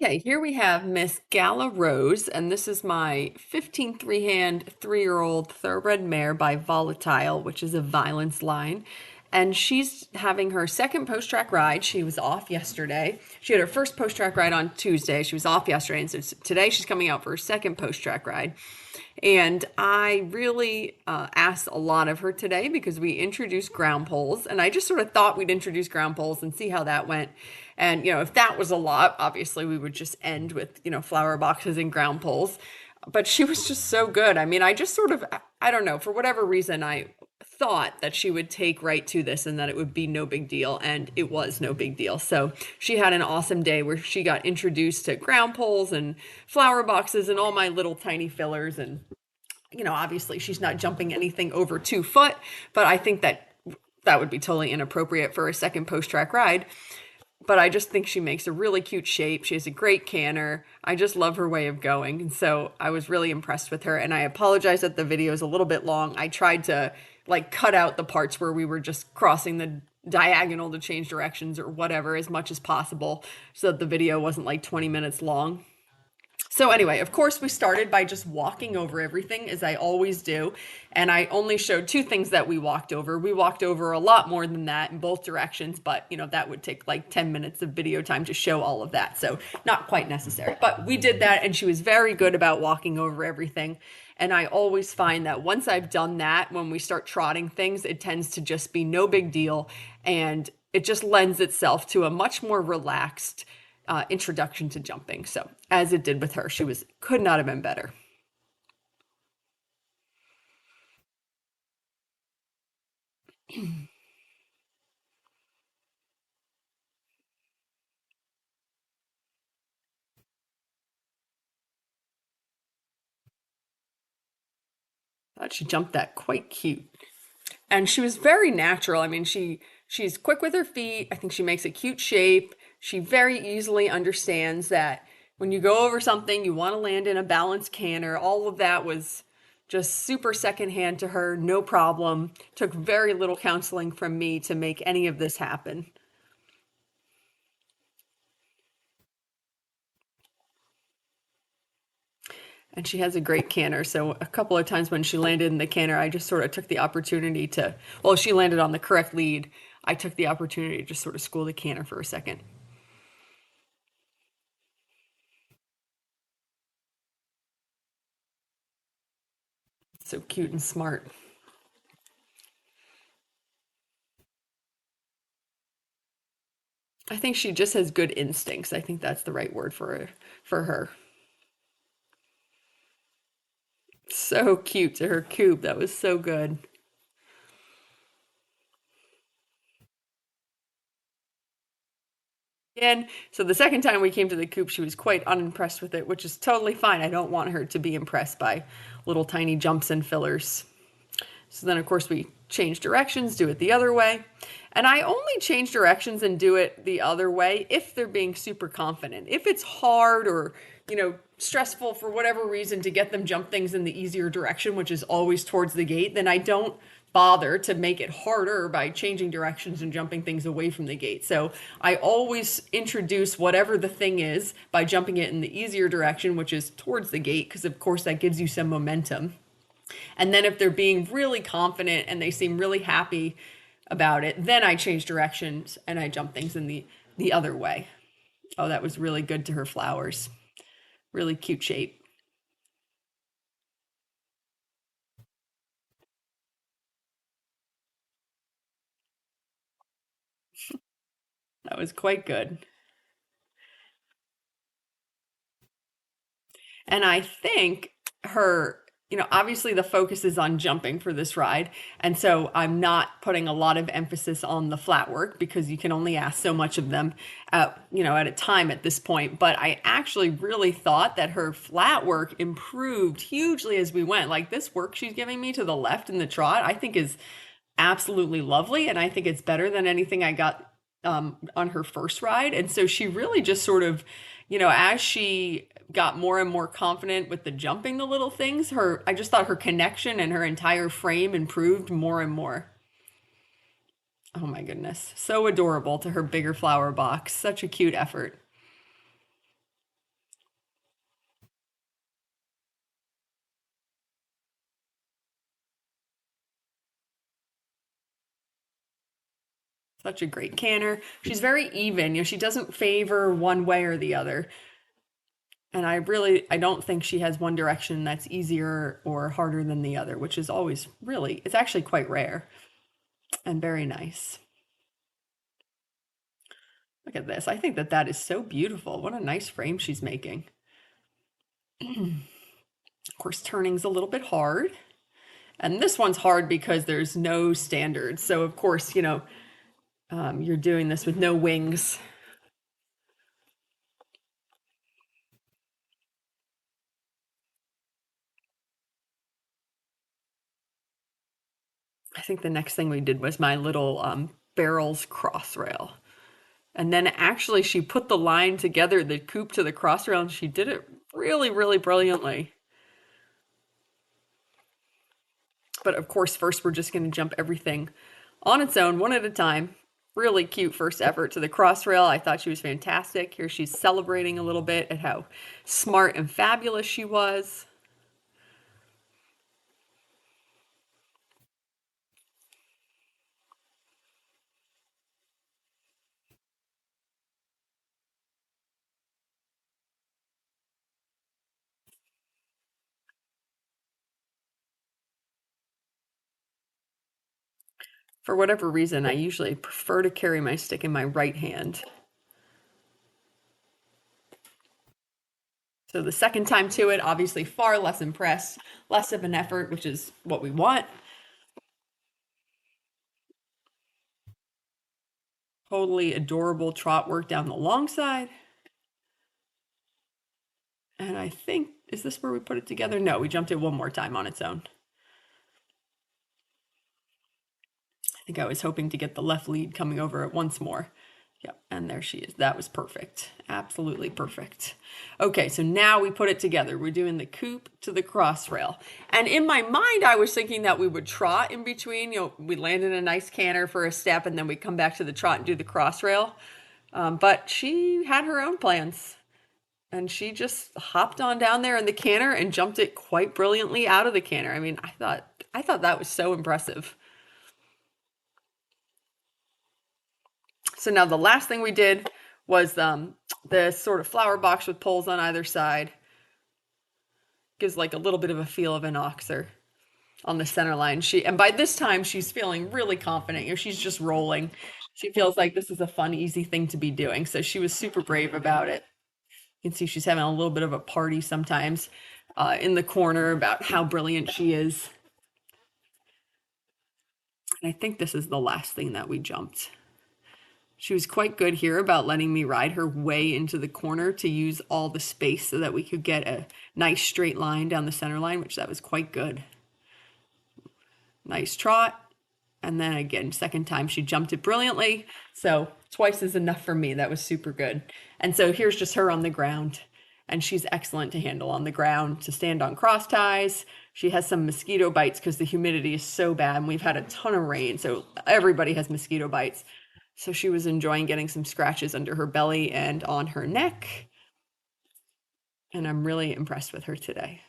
Okay, here we have Miss Gala Rose, and this is my 15 three-hand, 3-year-old thoroughbred mare by Volatile, which is a violence line. And she's having her second post-track ride. She was off yesterday. She had her first post-track ride on Tuesday. She was off yesterday, and so today she's coming out for her second post-track ride. And I really asked a lot of her today because we introduced ground poles, and I just sort of thought we'd introduce ground poles and see how that went. And if that was a lot, obviously we would just end with flower boxes and ground poles. But she was just so good. I mean, I just sort of, I don't know, for whatever reason, I thought that she would take right to this and that it would be no big deal, and it was no big deal. So she had an awesome day where she got introduced to ground poles and flower boxes and all my little tiny fillers. And obviously she's not jumping anything over 2 foot, but I think that that would be totally inappropriate for a second post-track ride. But I just think she makes a really cute shape. She has a great canter. I just love her way of going. And so I was really impressed with her. And I apologize that the video is a little bit long. I tried to cut out the parts where we were just crossing the diagonal to change directions or whatever as much as possible so that the video wasn't like 20 minutes long. So anyway, of course, we started by just walking over everything, as I always do. And I only showed two things that we walked over. We walked over a lot more than that in both directions, but that would take like 10 minutes of video time to show all of that. So not quite necessary. But we did that, and she was very good about walking over everything. And I always find that once I've done that, when we start trotting things, it tends to just be no big deal. And it just lends itself to a much more relaxed introduction to jumping. So as it did with her, she was could not have been better. Thought she jumped that quite cute, and she was very natural. I mean, she's quick with her feet. I think she makes a cute shape. She very easily understands that when you go over something, you want to land in a balanced canter. All of that was just super secondhand to her, no problem. Took very little counseling from me to make any of this happen. And she has a great canter. So a couple of times when she landed in the canter, I just sort of took the opportunity to, well, she landed on the correct lead. I took the opportunity to just sort of school the canter for a second. So cute and smart. I think she just has good instincts. I think that's the right word for her. So cute to her coop. That was so good. And so the second time we came to the coop, she was quite unimpressed with it, which is totally fine. I don't want her to be impressed by little tiny jumps and fillers. So then, of course, we change directions, do it the other way. And I only change directions and do it the other way if they're being super confident. If it's hard or, stressful for whatever reason to get them jump things in the easier direction, which is always towards the gate, then I don't bother to make it harder by changing directions and jumping things away from the gate. So I always introduce whatever the thing is by jumping it in the easier direction, which is towards the gate, because of course that gives you some momentum. And then if they're being really confident and they seem really happy about it, then I change directions and I jump things in the other way. Oh, that was really good to her flowers. Really cute shape. That was quite good. And I think her, obviously the focus is on jumping for this ride. And so I'm not putting a lot of emphasis on the flat work because you can only ask so much of them at a time at this point. But I actually really thought that her flat work improved hugely as we went. Like this work she's giving me to the left in the trot, I think is absolutely lovely. And I think it's better than anything I got on her first ride. And so she really just sort of, as she got more and more confident with the jumping the little things, I just thought her connection and her entire frame improved more and more. Oh my Mm. goodness. So adorable to her bigger flower box. Such a cute effort. Such a great canter. She's very even. She doesn't favor one way or the other. And I don't think she has one direction that's easier or harder than the other, which is always really, it's actually quite rare and very nice. Look at this. I think that that is so beautiful. What a nice frame she's making. Of course, turning's a little bit hard. And this one's hard because there's no standard. So, of course, you're doing this with no wings. I think the next thing we did was my little barrels cross rail. And then actually, she put the line together, the coop to the cross rail, and she did it really, really brilliantly. But of course, first we're just going to jump everything on its own, one at a time. Really cute first effort to the cross rail. I thought she was fantastic. Here she's celebrating a little bit at how smart and fabulous she was. For whatever reason, I usually prefer to carry my stick in my right hand. So the second time to it, obviously far less impressed, less of an effort, which is what we want. Totally adorable trot work down the long side. And I think, is this where we put it together? No, we jumped it one more time on its own. I think I was hoping to get the left lead coming over it once more. Yep, and there she is. That was perfect. Absolutely perfect. Okay, so now we put it together. We're doing the coop to the cross rail. And in my mind, I was thinking that we would trot in between. We land in a nice canter for a step, and then we come back to the trot and do the cross rail. But she had her own plans. And she just hopped on down there in the canter and jumped it quite brilliantly out of the canter. I mean, I thought that was so impressive. So now the last thing we did was the sort of flower box with poles on either side. Gives like a little bit of a feel of an oxer on the center line. And by this time she's feeling really confident. She's just rolling. She feels like this is a fun, easy thing to be doing. So she was super brave about it. You can see she's having a little bit of a party sometimes in the corner about how brilliant she is. And I think this is the last thing that we jumped. She was quite good here about letting me ride her way into the corner to use all the space so that we could get a nice straight line down the center line, which that was quite good. Nice trot. And then again, second time she jumped it brilliantly. So twice is enough for me. That was super good. And so here's just her on the ground. And she's excellent to handle on the ground, to stand on cross ties. She has some mosquito bites because the humidity is so bad and we've had a ton of rain. So everybody has mosquito bites. So she was enjoying getting some scratches under her belly and on her neck. And I'm really impressed with her today.